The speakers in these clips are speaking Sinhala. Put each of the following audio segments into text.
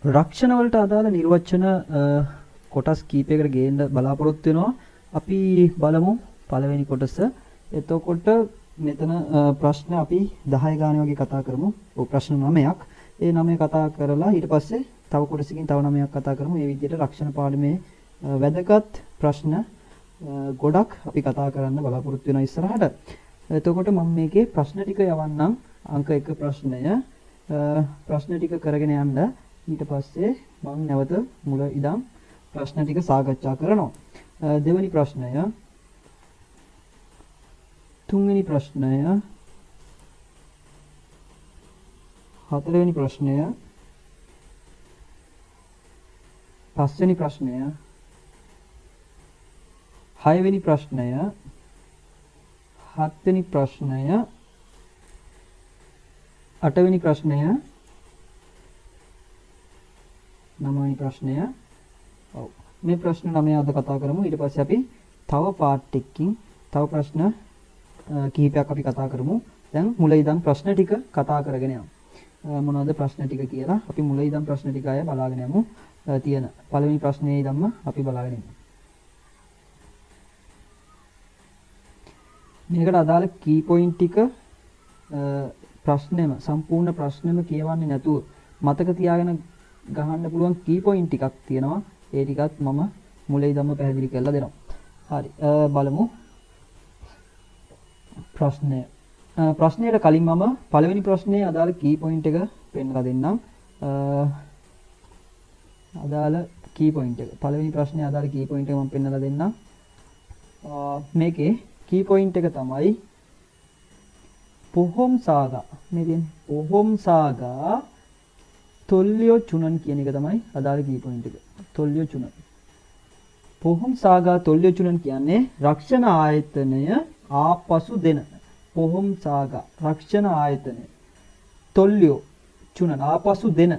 රක්ෂණ වලට අදාළ නිර්වචන කොටස් කීපයකට ගේන්න බලාපොරොත්තු වෙනවා. අපි බලමු පළවෙනි කොටස. එතකොට මෙතන ප්‍රශ්න අපි 10 ගානේ වගේ කතා කරමු. ඔව් ප්‍රශ්න 9ක්. ඒ 9 කතා කරලා ඊට පස්සේ තව කොටසකින් තව 9ක් කතා කරමු. මේ විදිහට රක්ෂණ පාඩමේ වැදගත් ප්‍රශ්න ගොඩක් අපි කතා කරන්න බලාපොරොත්තු වෙනවා ඉස්සරහට. එතකොට මම මේකේ ප්‍රශ්න ටික යවන්නම්. අංක 1 ප්‍රශ්නය ප්‍රශ්න ටික කරගෙන යන්න. ඊට පස්සේ මම නැවත මුල ඉඳන් ප්‍රශ්න ටික සාකච්ඡා කරනවා. දෙවෙනි ප්‍රශ්නය, තුන්වෙනි ප්‍රශ්නය, හතරවෙනි ප්‍රශ්නය, පස්වෙනි ප්‍රශ්නය, හයවෙනි ප්‍රශ්නය, හත්වෙනි ප්‍රශ්නය, අටවෙනි ප්‍රශ්නය, නවවෙනි ප්‍රශ්නය. ඔව් මේ ප්‍රශ්න 9 අද කතා කරමු. ඊට පස්සේ අපි තව පාර්ට් එකකින් තව ප්‍රශ්න කිහිපයක් අපි කතා කරමු. දැන් මුල ඉඳන් ප්‍රශ්න ටික කතා කරගෙන යමු. මොනවද ප්‍රශ්න ටික කියලා අපි මුල ඉඳන් ප්‍රශ්න ටික අය බලාගෙන යමු. තියෙන පළවෙනි ප්‍රශ්නේ ඉඳන්ම අපි බලාගෙන යමු. මේකට අදාළ කී පොයින්ට් ටික ප්‍රශ්නෙම සම්පූර්ණ ප්‍රශ්නෙම කියවන්නේ නැතුව මතක තියාගෙන ගහන්න පුළුවන් කී පොයින්ට් ටිකක් තියෙනවා. ඒ ටිකත් මම මුලින් ඉඳන්ම පැහැදිලි කරලා දෙනවා. හරි බලමු ප්‍රශ්නය. ප්‍රශ්නයට කලින් මම පළවෙනි ප්‍රශ්නේ අදාළ කී පොයින්ට් එක පෙන්නලා දෙන්නම්. අදාළ කී පොයින්ට් එක. පළවෙනි ප්‍රශ්නේ අදාළ කී පොයින්ට් එක මම පෙන්නලා දෙන්නම්. මේකේ කී පොයින්ට් එක තමයි පොහොම් සාගා. මේ තියෙන පොහොම් සාගා තොල්ලියෝ චුනන් කියන එක තමයි අදාළ කී පොයින්ට් එක. තොල්ලියෝ චුනන්. පොහොම් සාගා තොල්ලියෝ චුනන් කියන්නේ රක්ෂණ ආයතනය ආපසු දෙන. පොහොම් සාගා රක්ෂණ ආයතනය තොල්ලියෝ චුනන් ආපසු දෙන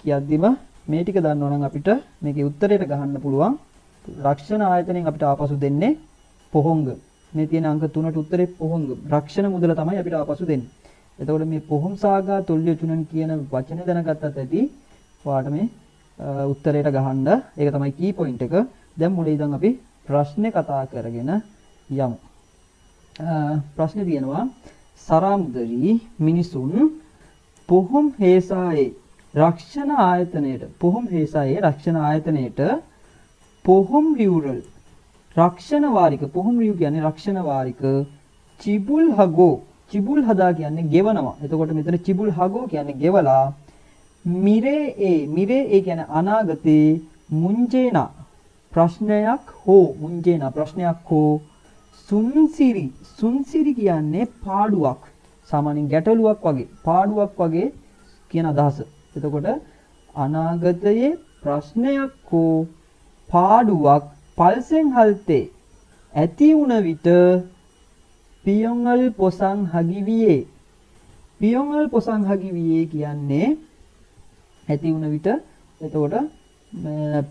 කියද්දිම මේ ටික දන්නවා නම් අපිට මේකේ උත්තරයට ගහන්න පුළුවන්. රක්ෂණ ආයතනයෙන් අපිට ආපසු දෙන්නේ පොහොංග. මේ තියෙන අංක 3ට උත්තරේ පොහොංග. රක්ෂණ මුදල තමයි අපිට ආපසු දෙන්නේ. එතකොට මේ පොහොම් සාගා තොල්ලියෝ චුනන් කියන වචනේ දැනගත්තත් ඇති. ඔයාලට මේ උත්තරයට ගහන්න. ඒක තමයි කී පොයින්ට් එක. දැන් මුලින් ඉඳන් අපි ප්‍රශ්නේ කතා කරගෙන යමු. ප්‍රශ්නේ තියෙනවා සරාමුදලි මිනිසුන් පොහොම් හේසායේ රක්ෂණ ආයතනයේට පොහොම් රියුරල් රක්ෂණ වාරික. පොහොම් රියු කියන්නේ රක්ෂණ වාරික. චිබුල් හදා කියන්නේ ගෙවනවා. එතකොට මෙතන චිබුල් හගෝ කියන්නේ ගෙවලා. මිරේ ඒ කියන්නේ අනාගතේ මුංජේනා ප්‍රශ්නයක් හෝ සුන්සිරි කියන්නේ පාඩුවක්. සාමාන්‍යයෙන් ගැටලුවක් වගේ පාඩුවක් වගේ කියන අදහස. එතකොට අනාගතයේ ප්‍රශ්නයක් හෝ පාඩුවක් පල්සෙන් හල්තේ ඇති වුණ විට පියොංගල් පොසං හගිවියේ. පියොංගල් පොසං හගිවියේ කියන්නේ ඇති වුණ විට. එතකොට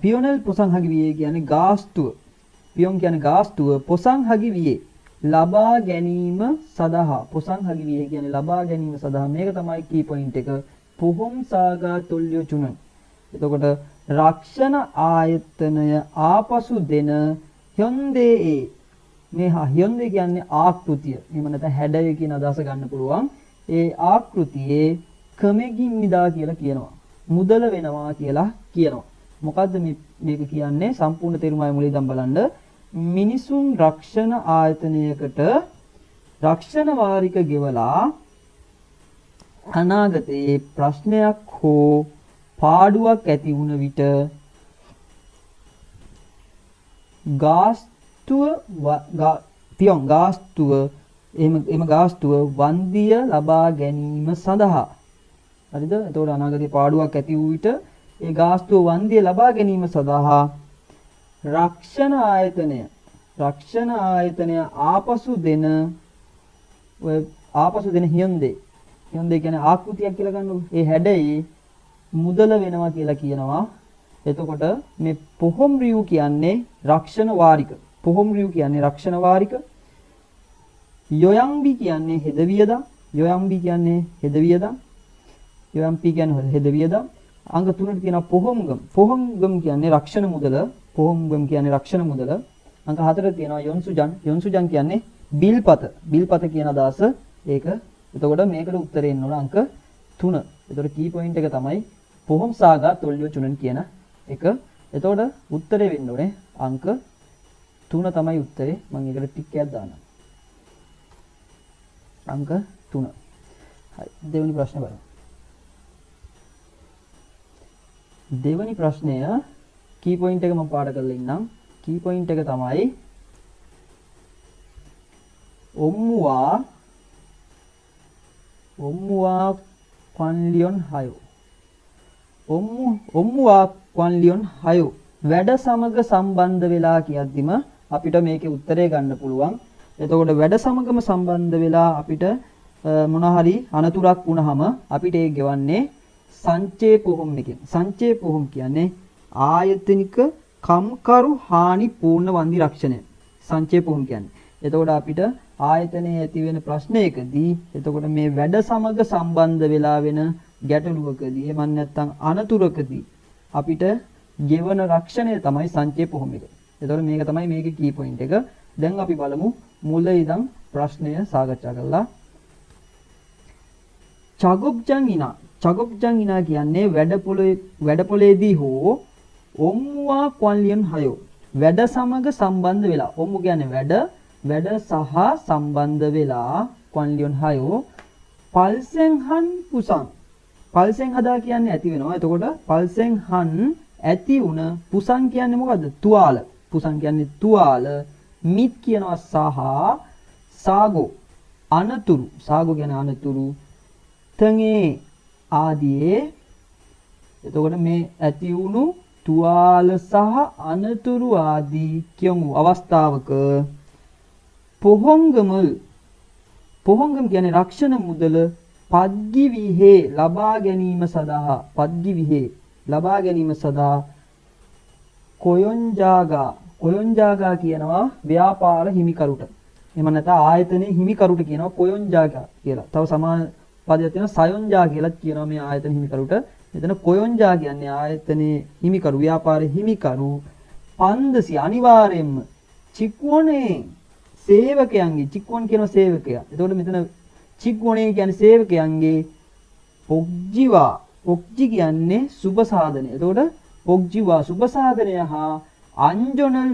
පියොනල් පොසං හගිවියේ කියන්නේ ගාස්තුව. පියොන් කියන්නේ ගාස්තුව. පොසං හගිවියේ ලබා ගැනීම සඳහා. පොසං හගිවියේ කියන්නේ ලබා ගැනීම සඳහා. මේක තමයි කී පොයින්ට් එක. පොහොම් සාගා තොල්ලියෝ චුනන්. එතකොට රක්ෂණ ආයතනය ආපසු දෙන හ්යොන්දේ. මේ හ්යොන්දේ කියන්නේ ආකෘතිය. එහෙම නැත්නම් හැඩය කියන අදහස ගන්න පුළුවන්. ඒ ආකෘතියේ කමෙගින් නිදා කියලා කියනවා. මුදල වෙනවා කියලා කියනවා. මොකද්ද මේක කියන්නේ? සම්පූර්ණ තේරුමයි මුලින් ඉඳන් බලන්න. මිනිසුන් රක්ෂණ ආයතනයකට රක්ෂණ වාරික ගෙවලා අනාගතයේ ප්‍රශ්නයක් හෝ පාඩුවක් ඇති වුණ විට ගාස්තුව වන්දිය ලබා ගැනීම සඳහා. හරිද? එතකොට අනාගතයේ පාඩුවක් ඇති වූ විට ඒ ගාස්තුව වන්දිය ලබා ගැනීම සඳහා රක්ෂණ ආයතනය ආපසු දෙන හ්යොන්දේ කියන්නේ ආකෘතියක් කියලා ගන්නකො. ඒ හැඩයේ මුදල වෙනවා කියලා කියනවා. එතකොට මේ පොහොම් රියු කියන්නේ රක්ෂණ වාරික. යොයම්බි කියන්නේ හෙද වියදම්. යොයම්පි කියන්නේ හෙද වියදම්. අංග 3ට තියෙනවා පොහොංගම්. පොහොංගම් කියන්නේ රක්ෂණ මුදල. පොහොංගම් කියන්නේ රක්ෂණ මුදල. අංග 4ට තියෙනවා යොන්සුජන්. යොන්සුජන් කියන්නේ බිල්පත. බිල්පත කියන අදහස ඒක. එතකොට මේකට උත්තරේ එන්න ඕන අංක 3. එතකොට කී පොයින්ට් එක තමයි පොහොම් සාගා තොල්ලිය චුනන් කියන එක. එතකොට උත්තරේ වෙන්න ඕනේ අංක 3 තමයි උත්තරේ. මම ඒකට ටික් එකක් දානවා. අංක 3. හරි. දෙවෙනි ප්‍රශ්නේ බලමු. දෙවෙනි ප්‍රශ්නය කී පොයින්ට් එක මම පාඩ කරලා ඉන්නම්. කී පොයින්ට් එක තමයි ඔම්මුවා ක්වන්ලියොන් 6. ඔම්මුවා ක්වන්ලියොන් 6 වැඩ සමග සම්බන්ධ වෙලා කියද්දිම අපිට මේකේ උත්තරේ ගන්න පුළුවන්. එතකොට වැඩ සමගම සම්බන්ධ වෙලා අපිට මොන හරි අනතුරක් වුණාම අපිට ඒ ගෙවන්නේ සංචේ පොහොම් එකෙන්. සංචේ පොහොම් කියන්නේ ආයතනික කම්කරු හානි පූර්ණ වන්දි රක්ෂණය. සංචේ පොහොම් කියන්නේ. එතකොට අපිට ආයතනයේ ඇති වෙන ප්‍රශ්නයකදී එතකොට මේ වැඩ සමග සම්බන්ධ වෙලා වෙන ගැටලුවකදී එහෙම නැත්නම් අනතුරකදී අපිට ගෙවන රක්ෂණය තමයි සංචේ පොහොම් එක. එතකොට මේක තමයි මේකේ කී පොයින්ට් එක. දැන් අපි බලමු මුල ඉඳන් ප්‍රශ්නය සාකච්ඡා කරලා. චගොබ්ජන් ඉනා කියන්නේ වැඩපොලේදී හෝ ඔම්මුවා ක්වන්ලියන් 6 වැඩ සමග සම්බන්ධ වෙලා. ඔම්මු කියන්නේ වැඩ සහ සම්බන්ධ වෙලා ක්වන්ලියන් 6 පල්සෙන් හන් පුසන්. පල්සෙන් හදා කියන්නේ ඇති වෙනවා. එතකොට පල්සෙන් හන් ඇති උන පුසන් කියන්නේ මොකද්ද? තුවාල. පුසන් කියන්නේ තුවාල. මිත් කියනවා සහ සාගෝ අනතුරු. සාගෝ කියන්නේ අනතුරු. තංගේ ආදී. එතකොට මේ ඇති වුණු තුවාල සහ අනතුරු ආදී කියමු අවස්ථාවක පොහොංගම කියන්නේ රක්ෂණ මුදල පද්ගි විහේ ලබා ගැනීම සඳහා කොයොන්ජාගා කියනවා ව්‍යාපාර හිමිකරුට. එහෙම නැත්නම් ආයතනයේ හිමිකරුට කියනවා කොයොන්ජාගා කියලා. තව සමාන පදයක් තියෙනවා සයොන්ජා කියලා කියනවා මේ ආයතන හිමිකරුට. මෙතන කොයොන්ජා කියන්නේ ආයතනයේ හිමිකරු ව්‍යාපාරයේ හිමිකරු 500 අනිවාර්යයෙන්ම චික්වොනේ සේවකයන්ගේ චික්වොන් කියන සේවකයා. එතකොට මෙතන චික්වොනේ කියන්නේ සේවකයන්ගේ පොග්ජි කියන්නේ සුබ සාධනය. එතකොට පොග්ජිවා සුබ සාධනය හා අංජොනල්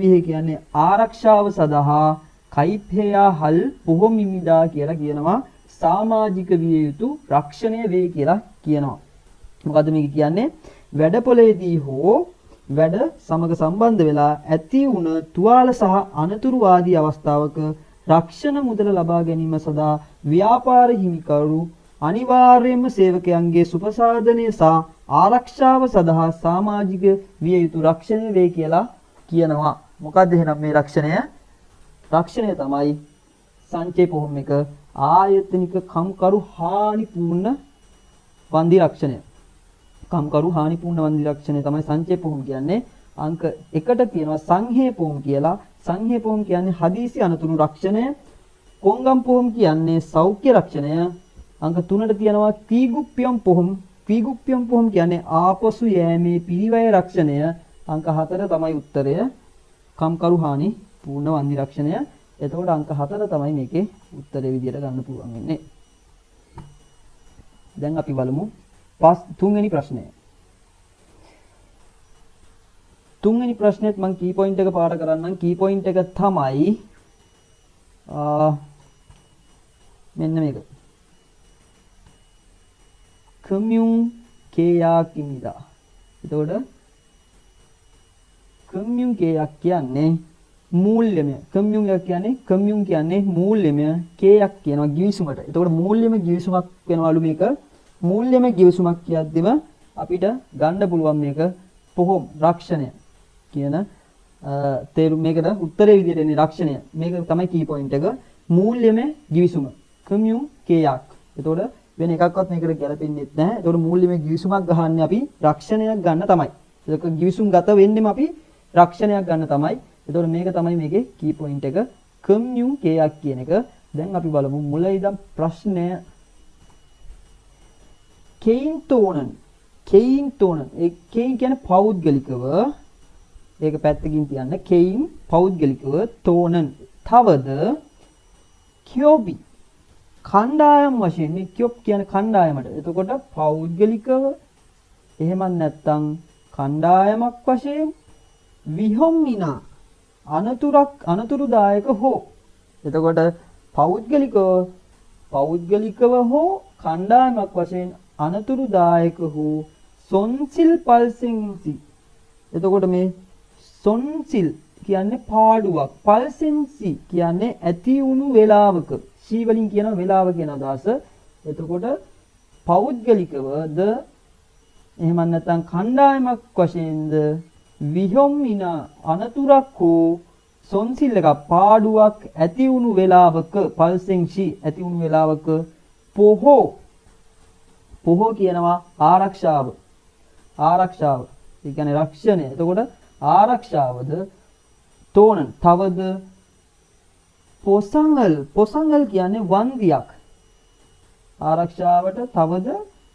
විහේ කියන්නේ ආරක්ෂාව සඳහා කයිප්හෙයා හල් පොහොමිමිදා කියලා කියනවා. සමාජික විය යුතු රක්ෂණය වේ කියලා කියනවා. මොකද්ද මේක කියන්නේ? වැඩපොලේදී හෝ වැඩ සමග සම්බන්ධ වෙලා ඇති වුණ තුවාල සහ අනතුරු ආදී අවස්ථාවක රක්ෂණ මුදල ලබා ගැනීම සඳහා ව්‍යාපාර හිමිකරු අනිවාර්යයෙන්ම සේවකයන්ගේ සුපසාධනය සහ ආරක්ෂාව සඳහා සමාජික විය යුතු රක්ෂණය වේ කියලා කියනවා. මොකද්ද එහෙනම් මේ රක්ෂණය? රක්ෂණය තමයි සංචේ පොහොම් එක ආයතනික කම්කරු හානිපූර්ණ වන්දි රක්ෂණය. කම්කරු හානිපූර්ණ වන්දි රක්ෂණය තමයි සංචේ පොහොම් කියන්නේ. අංක 1ට තියෙනවා සංහේ පොහොම් කියලා. සංහේ පොහොම් කියන්නේ හදිසි අනතුරු රක්ෂණය. කොංගම් පොහොම් කියන්නේ සෞඛ්‍ය රක්ෂණය. අංක 3ට තියෙනවා කීගුප්පියම් පොහොම්. කීගුප්පියම් පොහොම් කියන්නේ ආපසු යෑමේ පිළිවෙය රක්ෂණය. අංක 4 තමයි උත්තරය. කම්කරු හානිපූර්ණ වන්දි රක්ෂණය. එතකොට අංක 4 තමයි මේකේ උත්තරේ විදියට ගන්න පුළුවන් වෙන්නේ. දැන් අපි බලමු තුන්වෙනි ප්‍රශ්නය. තුන්වෙනි ප්‍රශ්නේත් මම කී පොයින්ට් එක පාඩ කරන්නම්. කී පොයින්ට් එක තමයි මෙන්න මේක. කම්යුන් කේයා කිමිදා. එතකොට කම්යුන් කේයක් කියන්නේ මූල්‍යමය. කම්යුන් කියන්නේ මූල්‍යමය. කේයක් කියනවා ගිවිසුමට. එතකොට මූල්‍යමය ගිවිසුමක් වෙනවලු මේක. මූල්‍යමය ගිවිසුමක් කියද්දිම අපිට ගන්න පුළුවන් මේක පොහොම් රක්ෂණය කියන තේරුම. මේකට උත්තරේ විදිහට එන්නේ රක්ෂණය. මේක තමයි කී පොයින්ට් එක. මූල්‍යමය ගිවිසුම. කම්යුන් කේයක්. එතකොට වෙන එකක්වත් මේකට ගැලපෙන්නේ නැහැ. එතකොට මූල්‍යමය ගිවිසුමක් ගහන්නේ අපි රක්ෂණයක් ගන්න තමයි. ඒක ගිවිසුම් ගත වෙන්නෙම අපි රක්ෂණයක් ගන්න තමයි. එතකොට මේක තමයි මේකේ කී පොයින්ට් එක. කම්යුන් කේයක් කියන එක. දැන් අපි බලමු මුල ඉඳන් ප්‍රශ්නය. කෙයින් තෝනන්. කෙයින් තෝනන්. ඒ කෙයින් කියන්නේ පෞද්ගලිකව. ඒක පැත්තකින් තියන්න. කෙයින් පෞද්ගලිකව තෝනන්. තවද කියොබි කණ්ඩායම් වශයෙන් මේ කියොප් කියන්නේ කණ්ඩායමට. එතකොට පෞද්ගලිකව එහෙමත් නැත්නම් කණ්ඩායමක් වශයෙන් විහොම්මිනා අනතුරුදායක හෝ. එතකොට පෞද්ගලිකව හෝ කණ්ඩායමක් වශයෙන් අනතුරුදායක හෝ සොන්සිල් පල්සෙන්සි. එතකොට මේ සොන්සිල් කියන්නේ පාඩුවක්. පල්සෙන්සි කියන්නේ ඇති වුණු වේලාවක. සී වලින් කියන වේලාව කියන අදහස. එතකොට පෞද්ගලිකවද එහෙම නැත්නම් කණ්ඩායමක් වශයෙන්ද විහොම්මිනා අනතුරක් හෝ සොන්සිල් එක පාඩුවක් ඇති වුණු වේලාවක පල්සෙන්සි ඇති වුණු වේලාවක පොහෝ කියනවා ආරක්ෂාව. ඒ කියන්නේ රක්ෂණය. එතකොට ආරක්ෂාවද තෝනන්. තවද පොසංගල් කියන්නේ වන්දියක්. ආරක්ෂාවට තවද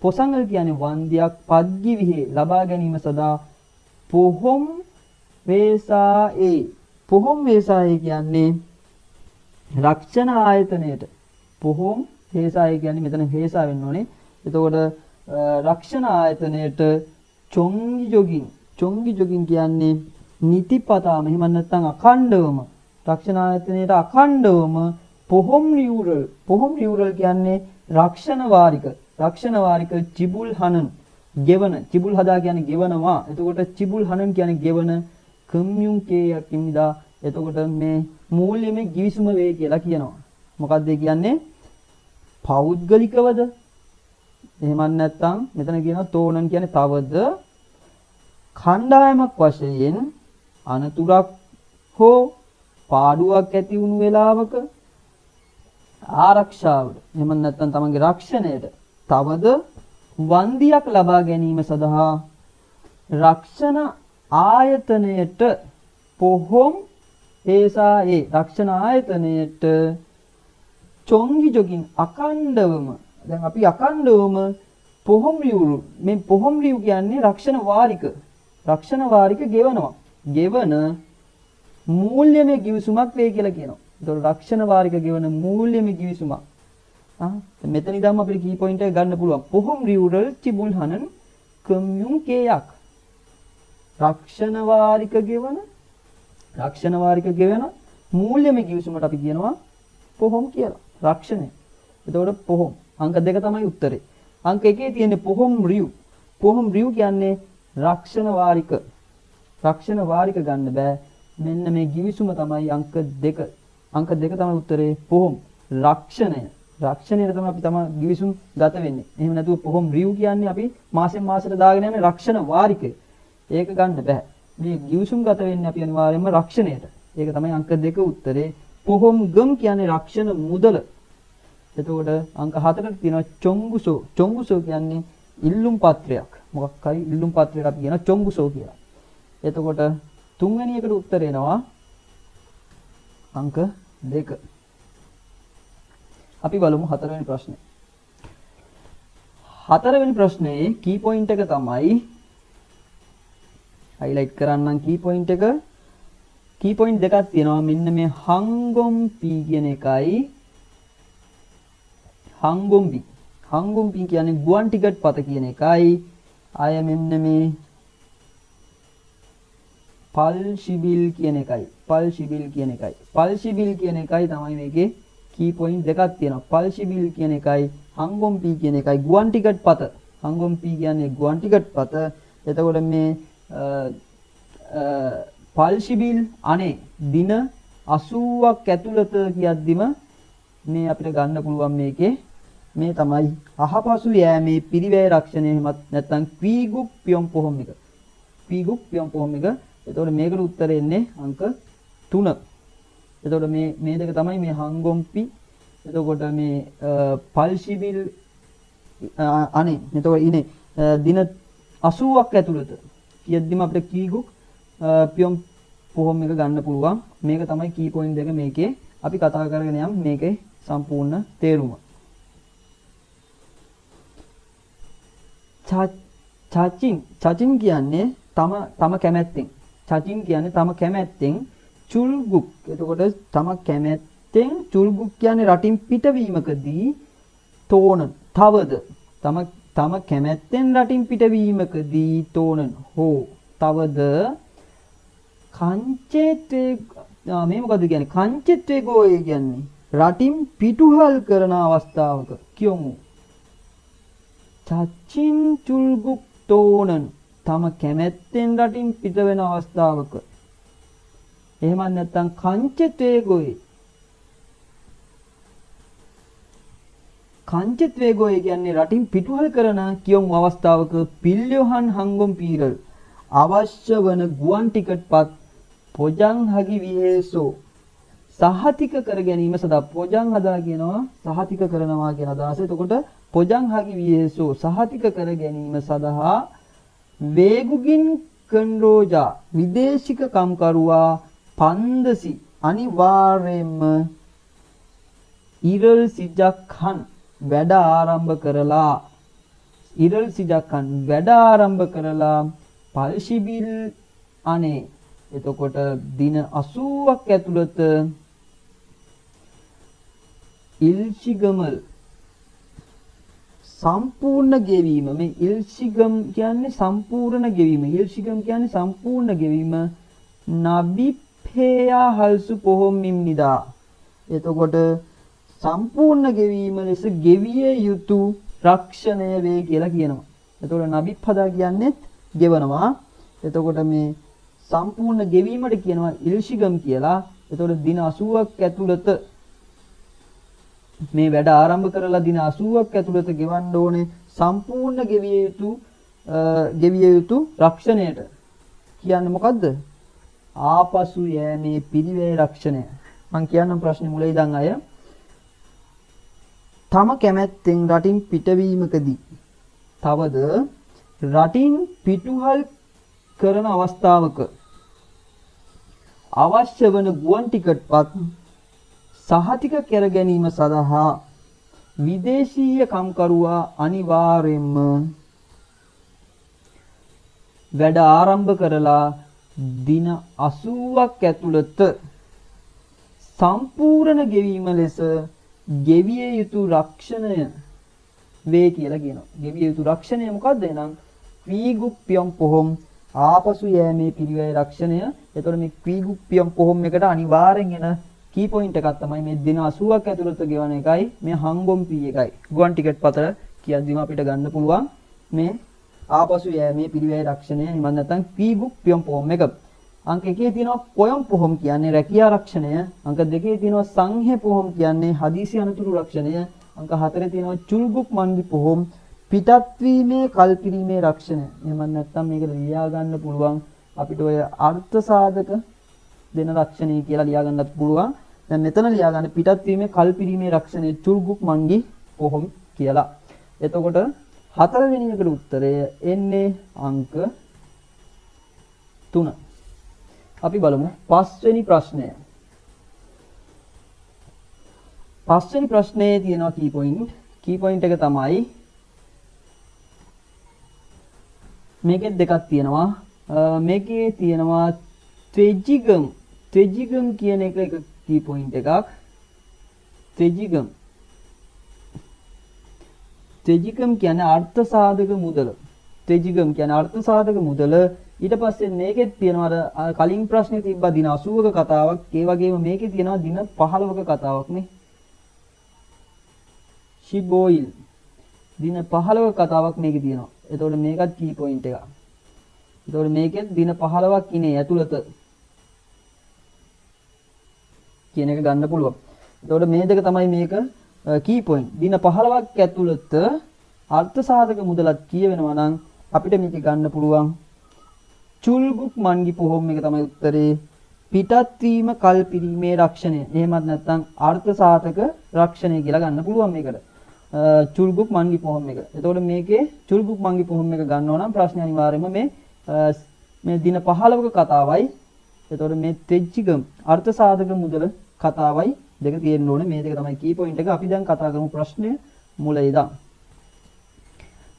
පොසංගල් කියන්නේ වන්දියක් පද්ගිවිහි ලබා ගැනීම සඳහා පොහොම් වේසායේ. පොහොම් වේසායේ කියන්නේ රක්ෂණ ආයතනයට. පොහොම් වේසායේ කියන්නේ මෙතන වේසා වෙන්න ඕනේ. එතකොට රක්ෂණ ආයතනයට චොංගි ජොගින් කියන්නේ නිතිපතාම එහෙම නැත්නම් අඛණ්ඩවම රක්ෂණ ආයතනයට අඛණ්ඩවම පොහොම් රියුරල් කියන්නේ රක්ෂණ වාරික චිබුල් හනන් ගෙවන. චිබුල් හදා කියන්නේ ගෙවනවා. එතකොට චිබුල් හනන් කියන්නේ ගෙවන කම්යුන්කේයක් ඉඳා. එතකොට මේ මූල්‍යමය ගිවිසුම වේ කියලා කියනවා. මොකක්ද කියන්නේ? පෞද්ගලිකවද? එහෙමත් නැත්නම් මෙතන කියනවා තෝනන් කියන්නේ තවද කණ්ඩායමක් වශයෙන් අනතුරක් හෝ පාඩුවක් ඇති වුණු වෙලාවක ආරක්ෂාවට එහෙම නැත්නම් තමන්ගේ රක්ෂණයට තවද වන්දියක් ලබා ගැනීම සඳහා රක්ෂණ ආයතනයට පොහොම් ඒසායේ රක්ෂණ ආයතනයට චොංගි ජොගින් අඛණ්ඩවම. දැන් අපි අඛණ්ඩවම පොහොම් රියුරු. මේ පොහොම් රියු කියන්නේ රක්ෂණ වාරික ගෙවනවා. ගෙවන මූල්‍යමය ගිවිසුමක් වේ කියලා කියනවා. ඒතකොට රක්ෂණ වාරික ගෙවන මූල්‍යමය ගිවිසුමක්. මෙතන ඉඳන් අපිට කී පොයින්ට් එක ගන්න පුළුවන්. පොහොම් රියුරල් චිබුල් හනන් කම්යුන්කේයක්. රක්ෂණ වාරික ගෙවන මූල්‍යමය ගිවිසුමට අපි කියනවා පොහොම් කියලා. රක්ෂණය. එතකොට පොහොම් අංක 2 තමයි උත්තරේ. අංක 1 තියෙන්නේ පොහොම් රියු. පොහොම් රියු කියන්නේ රක්ෂණ වාරික ගන්න බෑ. මෙන්න මේ ගිවිසුම තමයි අංක 2. අංක 2 තමයි උත්තරේ පොහොම් රක්ෂණයට තමයි අපි ගිවිසුම් ගත වෙන්නේ. එහෙම නැතුව පොහොම් රියු කියන්නේ අපි මාසෙන් මාසෙට දාගෙන යන රක්ෂණ වාරිකය. ඒක ගන්න බෑ. මේ ගිවිසුම් ගත වෙන්නේ අපි අනිවාර්යයෙන්ම රක්ෂණයට. ඒක තමයි අංක 2 උත්තරේ. පොහොම් ගම් කියන්නේ රක්ෂණ මුදල. එතකොට අංක 4ට තියෙනවා චොංගුසෝ කියන්නේ ඉල්ලුම් පත්‍රයක්. මොකක් හරි ඉල්ලුම් පත්‍රයක් අපි කියනවා චොංගුසෝ කියලා. එතකොට තුන්වෙනි එකට උත්තර එනවා අංක 2. අපි බලමු හතරවෙනි ප්‍රශ්නේ. හතරවෙනි ප්‍රශ්නේ කී පොයින්ට් එක තමයි highlight කරන්නම් කී පොයින්ට් එක. කී පොයින්ට් දෙකක් තියෙනවා. මෙන්න මේ හංගොම්පි කියන එකයි හංගොම්පි කියන්නේ ගුවන් ටිකට් පත කියන එකයි. ආය මෙන්න මේ පල්ෂිබිල් කියන එකයි. පල්ෂිබිල් කියන එකයි තමයි මේකේ කී පොයින්ට් දෙකක් තියෙනවා. පල්ෂිබිල් කියන එකයි හංගොම්පි කියන එකයි ගුවන් ටිකට් පත. හංගොම්පි කියන්නේ ගුවන් ටිකට් පත. එතකොට මේ පල්ෂිබිල් අනේ දින 80ක් ඇතුළත කියද්දිම මේ අපිට ගන්න පුළුවන් මේකේ මේ තමයි අහපසු යෑමේ පිරිවැය රක්ෂණය. එහෙමත් නැත්නම් පීගුක් පියොම් පොහොම් එක. එතකොට මේකට උත්තර එන්නේ අංක 3. එතකොට මේ දෙක තමයි මේ හංගොම්පි. එතකොට මේ පල්ෂිබිල් අනේ එතකොට ඉනේ දින 80ක් ඇතුළත කියද්දිම අපිට කීගුක් පියොම් පොහොම් එක ගන්න පුළුවන්. මේක තමයි කී පොයින්ට් දෙක මේකේ අපි කතා කරගෙන යම් මේකේ සම්පූර්ණ තේරුම. චචින් කියන්නේ තම කැමැත්තෙන්. චචින් කියන්නේ තම කැමැත්තෙන් චුල්ගුක්. එතකොට තම කැමැත්තෙන් චුල්ගුක් කියන්නේ රටින් පිටවීමකදී තෝනන. තවද තම කැමැත්තෙන් රටින් පිටවීමකදී තෝනන. හෝ තවද කංචේත්වේ මේ මොකද කියන්නේ? කංචේත්වේ ගෝය කියන්නේ රටින් පිටුහල් කරන අවස්ථාවක කියමු. චචින් චුල්ගුක් තෝනන තම කැමැත්තෙන් රටින් පිට වෙන අවස්ථාවක. එහෙම නැත්නම් කංචේත්වේ ගෝය. කංචේත්වේ ගෝය කියන්නේ රටින් පිටුහල් කරන කියමු අවස්ථාවක පිල්යෝහන් හංගොම් පීරල් අවශ්‍ය වන ගුවන් ටිකට්පත් පොජං හගි විහෙසෝ සහතික කර ගැනීම සඳහා පොජං හදලා කියනවා සහතික කරනවා කියන අදහස. එතකොට පොජං හගි විහෙසෝ සහතික කර ගැනීම සඳහා වේගුගින් කන්රෝජා විදේශික කම්කරුවා 500 අනිවාර්යයෙන්ම ඉරල් සිජක්හන් වැඩ ආරම්භ කරලා පල්ශිබිල් අනේ. එතකොට දින 80ක් ඇතුළත ඉල්ෂිගමල් සම්පූර්ණ ගෙවීම. මේ ඉල්ෂිගම් කියන්නේ සම්පූර්ණ ගෙවීම. ඉල්ෂිගම් කියන්නේ සම්පූර්ණ ගෙවීම. නබිපේයා හල්සු පොහොම් මිම්නිදා. එතකොට සම්පූර්ණ ගෙවීම ලෙස ගෙවිය යුතු රක්ෂණය වේ කියලා කියනවා. එතකොට නබිපදා කියන්නේත් ගෙවනවා. එතකොට මේ සම්පූර්ණ ගෙවීමට කියනවා ඉල්ෂිගම් කියලා. එතකොට දින 80ක් ඇතුළත මේ වැඩ ආරම්භ කරලා දින 80ක් ඇතුළත ගෙවන්න ඕනේ සම්පූර්ණ ගෙවිය යුතු රක්ෂණයට. කියන්නේ මොකද්ද? ආපසු යෑමේ පිරිවැය රක්ෂණය. මම කියන්නම් ප්‍රශ්නේ මුල ඉඳන් අය. තම කැමැත්තෙන් රටින් පිටවීමකදී තවද රටින් පිටුහල් කරන අවස්ථාවක අවශ්‍ය වන ගුවන් ටිකට්පත් සහතික කර ගැනීම සඳහා විදේශීය කම්කරුවා අනිවාර්යයෙන්ම වැඩ ආරම්භ කරලා දින 80ක් ඇතුළත සම්පූර්ණ ගෙවීම ලෙස ගෙවිය යුතු රක්ෂණය වේ කියලා කියනවා. ගෙවිය යුතු රක්ෂණය මොකද්ද එහෙනම්? ක්වීගුක් පියම් පොහොම් ආපසු යෑමේ පිරිවැය රක්ෂණය. එතකොට මේ ක්වීගුක් පියම් පොහොම් එකට අනිවාර්යෙන් එන කී පොයින්ට් එකක් තමයි මේ දින 80ක් ඇතුළත ගෙවන එකයි මේ හංගොම් පී එකයි. ගුවන් ටිකට් පතර කියද්දිම අපිට ගන්න පුළුවන් මේ ආපසු යෑමේ පිරිවැය රක්ෂණය. එහෙම නැත්නම් ක්වීගුක් පියම් පොහොම් එක. අංක 1 තියෙනවා පොයම් පොහොම් කියන්නේ රැකියා රක්ෂණය. අංක 2 තියෙනවා සංහේ පොහොම් කියන්නේ හදිසි අනතුරු රක්ෂණය. අංක 4 තියෙනවා චුල්ගුක් මන්දි පොහොම් පිටත් වීමේ කල්පිරීමේ රක්ෂණය. එහෙම නැත්නම් මේක ලියා ගන්න පුළුවන් අපිට ඔය අර්ථ සාධක දෙන රක්ෂණය කියලා ලියා ගන්නත් පුළුවන්. දැන් මෙතන ලියා ගන්න පිටත් වීමේ කල්පිරීමේ රක්ෂණය චුල්ගුක් මන්ගි පොහොම් කියලා. එතකොට 4 වෙනි එකට උත්තරය එන්නේ අංක 3. අපි බලමු 5 වෙනි ප්‍රශ්නය. 5 වෙනි ප්‍රශ්නේ තියෙනවා කී පොයින්ට්. කී පොයින්ට් එක තමයි මේකෙත් දෙකක් තියෙනවා. මේකේ තියෙනවා ත්‍රිජිගම්. ත්‍රිජිගම් කියන එක කී පොයින්ට් එකක්. ත්‍රිජිගම් කියන්නේ අර්ථ සාධක මුදල. ත්‍රිජිගම් කියන්නේ අර්ථ සාධක මුදල. ඊට පස්සේ මේකෙත් තියෙනවා අර කලින් ප්‍රශ්නේ තිබ්බා දින 80ක කතාවක්. ඒ වගේම මේකේ තියෙනවා දින 15ක කතාවක් නේ. ෂිබෝයිල් දින 15ක කතාවක් මේකේ තියෙනවා. එතකොට මේකත් කී පොයින්ට් එකක්. එතකොට මේකෙත් දින 15ක් ඉනේ ඇතුළත කියන එක ගන්න පුළුවන්. එතකොට මේ දෙක තමයි මේක කී පොයින්ට්. දින 15ක් ඇතුළත අර්ථ සාධක මුදලක් කියවෙනවා නම් අපිට මේක ගන්න පුළුවන් චුල්ගුක් මන්ගි පොහොම් එක තමයි උත්තරේ. පිටත් වීම කල්පිරීමේ රක්ෂණය. එහෙමත් නැත්නම් අර්ථ සාධක රක්ෂණය කියලා ගන්න පුළුවන් මේකට. චුල්ගුක් මන්ගි පොහොම් එක. එතකොට මේකේ චුල්ගුක් මන්ගි පොහොම් එක ගන්නවා නම් ප්‍රශ්නේ අනිවාර්යයෙන්ම මේ දින 15ක කතාවයි. එතකොට මේ ත්‍රිජිගම් අර්ථ සාධක මුදල කතාවයි දෙක තියෙන්න ඕනේ. මේ දෙක තමයි කී පොයින්ට් එක. අපි දැන් කතා කරමු ප්‍රශ්නය මුල ඉඳන්.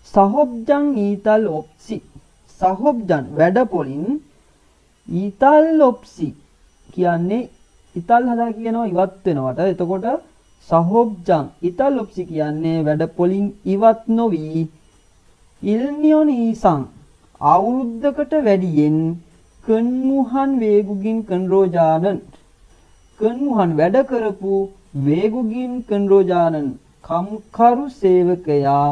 සහොබ්ජං ඊතල් ඔප්සි. සහොබ්ජං වැඩපොලින් ඊතල් ඔප්සි කියන්නේ ඉතල් හදා කියනවා ඉවත් වෙනවට. එතකොට සහොබ්ජං ඊතල් ඔප්සි කියන්නේ වැඩපොලින් ඉවත් නොවි ඉල්නියොනීසං අවුරුද්දකට වැඩියෙන් කන්මුහන් වේගුගින් කන්රෝජානන්. කන්මුහන් වැඩ කරපු වේගුගින් කන්රෝජානන් කම්කරු සේවකයා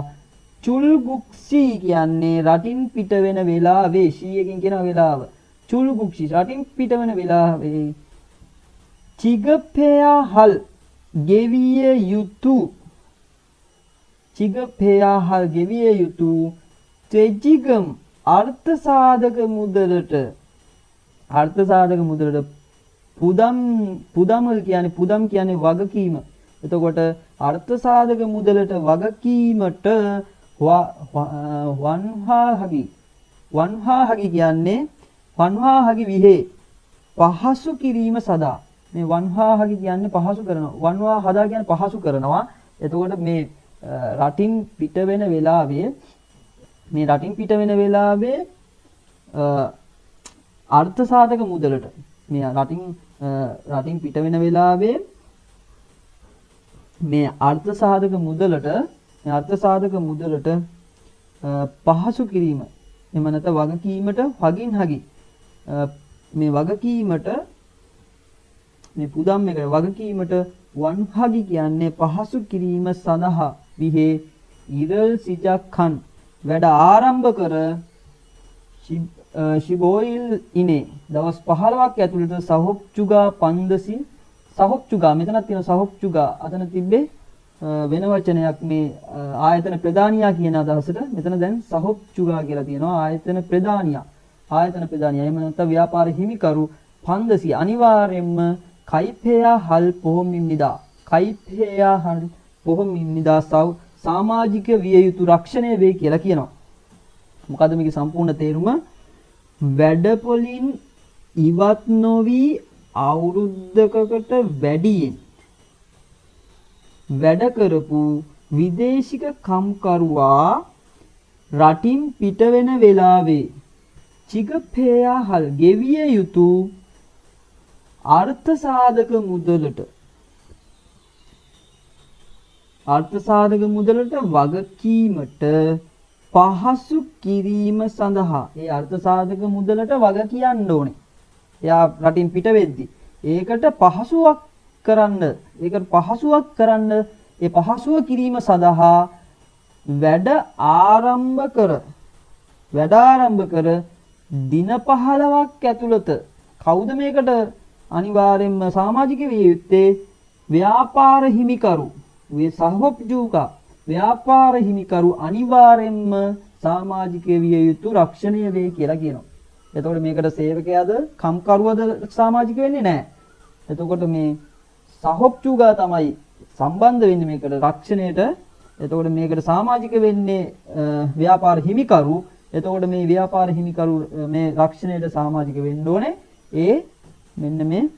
චුල්ගුක්සි කියන්නේ රටින් පිට වෙන වෙලාවේ ශීයකින් කියන වෙලාව. චුල්ගුක්සි රටින් පිට වෙන වෙලාවේ චිගපේයහල් ගෙවිය යුතු. චිගපේයහල් ගෙවිය යුතු තෙජිගම් අර්ථ සාධක මුදලට. අර්ථ සාධක මුදලට පුදමල් කියන්නේ පුදම් කියන්නේ වගකීම. එතකොට අර්ථ සාධක මුදලට වගකීමට වන්හාහගි කියන්නේ වන්හාහගි විහේ පහසු කිරීම සදා. මේ වන්හාහගි කියන්නේ පහසු කරනවා. වන්වා හදා කියන්නේ පහසු කරනවා. එතකොට මේ රටින් පිට වෙන වෙලාවේ අර්ථ සාධක මුදලට මේ රටින් පිට වෙන වෙලාවේ මේ අර්ථ සාධක මුදලට පහසු කිරීම එහෙම නැත්නම් වගකීමට හගින් හගි මේ වගකීමට මේ පුදම් එකට වගකීමට වන්හගි කියන්නේ පහසු කිරීම සඳහා විහේ ඉරල් සිජක්ඛන් වැඩ ආරම්භ කර ශිබෝයිල් ඉනේ දවස් 15ක් ඇතුළත සහොප්චුගා 500 සහොප්චුගා මෙතනක් තියෙන සහොප්චුගා අතන තිබ්බේ වෙන වචනයක් මේ ආයතන ප්‍රදානියා කියන අදහසට මෙතන දැන් සහොප්චුගා කියලා තියෙනවා ආයතන ප්‍රදානියා එහෙම නැත්නම් ව්‍යාපාර හිමිකරු 500 අනිවාර්යයෙන්ම කයිපේයා හල් පොහොමින්නිදා සමාජික විය යුතු රක්ෂණය වේ කියලා කියනවා. මොකද මේකේ සම්පූර්ණ තේරුම වැඩපොලින් ඉවත් නොවි අවුරුද්දකකට වැඩියෙන් වැඩ කරපු විදේශික කම්කරුවා රටින් පිට වෙන වෙලාවේ චිගපේයහල් ගෙවිය යුතු අර්ථ සාධක මුදලට වගකීමට පහසු කිරීම සඳහා ඒ අර්ථ සාධක මුදලට වග කියන්න ඕනේ. එයා රටින් පිට වෙද්දි ඒකට පහසුවක් කරන්න ඒ පහසුව කිරීම සඳහා වැඩ ආරම්භ කර දින 15ක් ඇතුළත කවුද මේකට අනිවාර්යෙන්ම සමාජික විය යුත්තේ ව්‍යාපාර හිමිකරු සහොප්ජූකා ව්‍යාපාර හිමිකරු අනිවාර්යෙන්ම සමාජික විය යුතු රක්ෂණය වේ කියලා කියනවා. එතකොට මේකට සේවකයාද කම්කරුවද සමාජික වෙන්නේ නැහැ. එතකොට මේ සහොප්ජූකා තමයි සම්බන්ධ වෙන්නේ මේකට රක්ෂණයට. එතකොට මේකට සමාජික වෙන්නේ ව්‍යාපාර හිමිකරු. එතකොට මේ ව්‍යාපාර හිමිකරු මේ රක්ෂණයට සමාජික වෙන්න ඕනේ. මෙන්න මේ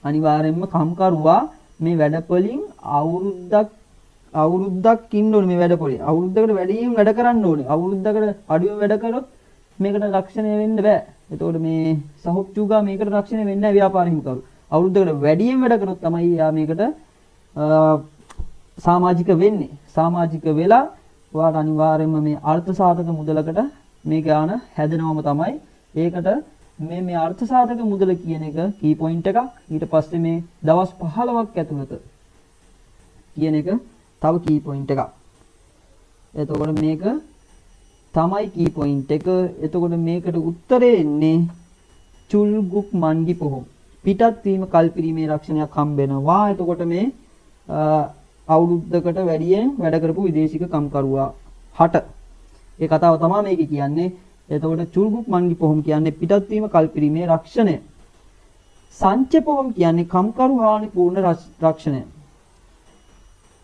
අනිවාර්යෙන්ම කම්කරුවා මේ වැඩපොලින් අවුරුද්දක් ඉන්න ඕනේ මේ වැඩපොලේ. අවුරුද්දකට වැඩියෙන් වැඩ කරන්න ඕනේ. අවුරුද්දකට අඩුවෙන් වැඩ කරොත් මේකට රක්ෂණය වෙන්න බෑ. එතකොට මේ සහොප්චුගා මේකට රක්ෂණය වෙන්නේ නැහැ ව්‍යාපාර හිමිකරු. අවුරුද්දකට වැඩියෙන් වැඩ කරොත් තමයි යා මේකට සමාජික වෙන්නේ. සමාජික වෙලා ඔයාලට අනිවාර්යයෙන්ම මේ අර්ථ සාධක මුදලකට මේක යන හැදෙනවම තමයි. ඒකට මේ අර්ථ සාධක මුදල කියන එක කී පොයින්ට් එකක්. ඊට පස්සේ මේ දවස් 15ක් ඇතුළත කියන එක තව කී පොයින්ට් එකක්. එතකොට මේක තමයි කී පොයින්ට් එක. එතකොට මේකට උත්තරේ එන්නේ චුල්ගුක් මන්ගි පොහොම. පිටත් වීම කල්පිරීමේ රක්ෂණයක් හම්බෙනවා. එතකොට මේ අවුරුද්දකට වැඩියෙන් වැඩ කරපු විදේශික කම්කරුවා 6 ඒ කතාව තමයි මේක කියන්නේ. එතකොට චුල්ගුක් මන්ගි පොහොම කියන්නේ පිටත් වීම කල්පිරීමේ රක්ෂණය. සංච පොහොම කියන්නේ කම්කරු හානි පූර්ණ රක්ෂණය.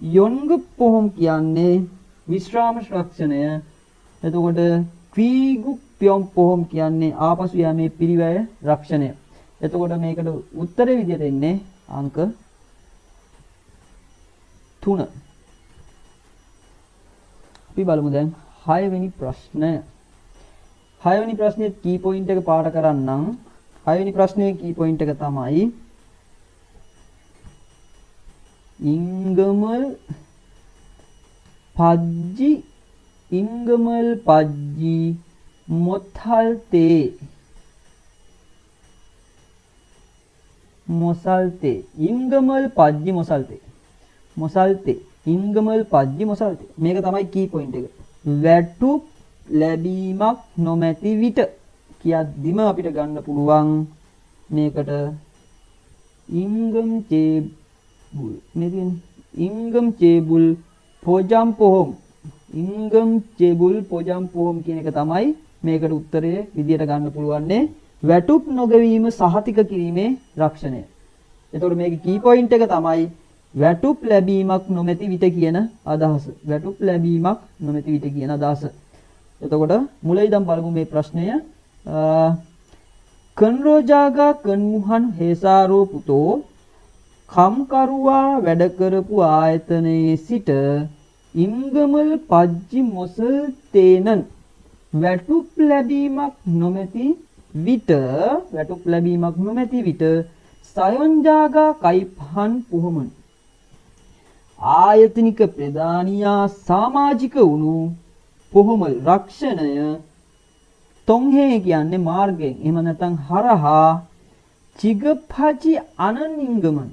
යොන්ග පොහොම කියන්නේ විශ්‍රාම රක්ෂණය. එතකොට ක්වීගුක් පියොම් පොහොම කියන්නේ ආපසු යෑමේ පිරිවැය රක්ෂණය. එතකොට මේකට උත්තරේ විදිහට එන්නේ අංක 3. අපි බලමු දැන් 6 වෙනි ප්‍රශ්නය. 6 වෙනි ප්‍රශ්නේ කී පොයින්ට් එක පාඩ කරන්නම්. 6 වෙනි ප්‍රශ්නේ කී පොයින්ට් එක තමයි ඉංගමල් පජ්ජි මොතල්තේ ඉංගමල් පජ්ජි මොසල්තේ ඉංගමල් පජ්ජි මොසල්තේ මේක තමයි කී පොයින්ට් එක. වැටුප් ලැබීමක් නොමැති විට කියද්දිම අපිට ගන්න පුළුවන් මේකට ඉංගම් චේබුල් මේ තියෙන්නේ ඉංගම් චේබුල් පොජම් පොහොම් ඉංගම් චේබුල් පොජම් පොහොම් කියන එක තමයි මේකට උත්තරය විදියට ගන්න පුළුවන්නේ වැටුප් නොගෙවීම සහතික කිරීමේ රක්ෂණය. එතකොට මේකේ කී පොයින්ට් එක තමයි වැටුප් ලැබීමක් නොමැති විට කියන අදහස. වැටුප් ලැබීමක් නොමැති විට කියන අදහස. එතකොට මුලින් ඉඳන් බලමු මේ ප්‍රශ්නය. කන්රෝජාගා කන්මුහන් හේසාරෝ පුතෝ කම්කරුවා වැඩ කරපු ආයතනයේ සිට ඉංගමල් පජ්ජි මොසල් තේනන් වැටුප් ලැබීමක් නොමැති විට සයොන්ජාගා කයිපහන් පුහමන් ආයතනික ප්‍රධානියා සමාජික වුණු පොහොමල් රක්ෂණය තොන්හේ කියන්නේ මාර්ගයෙන් එහෙම නැත්නම් හරහා චිගපජි අනනිංගමන්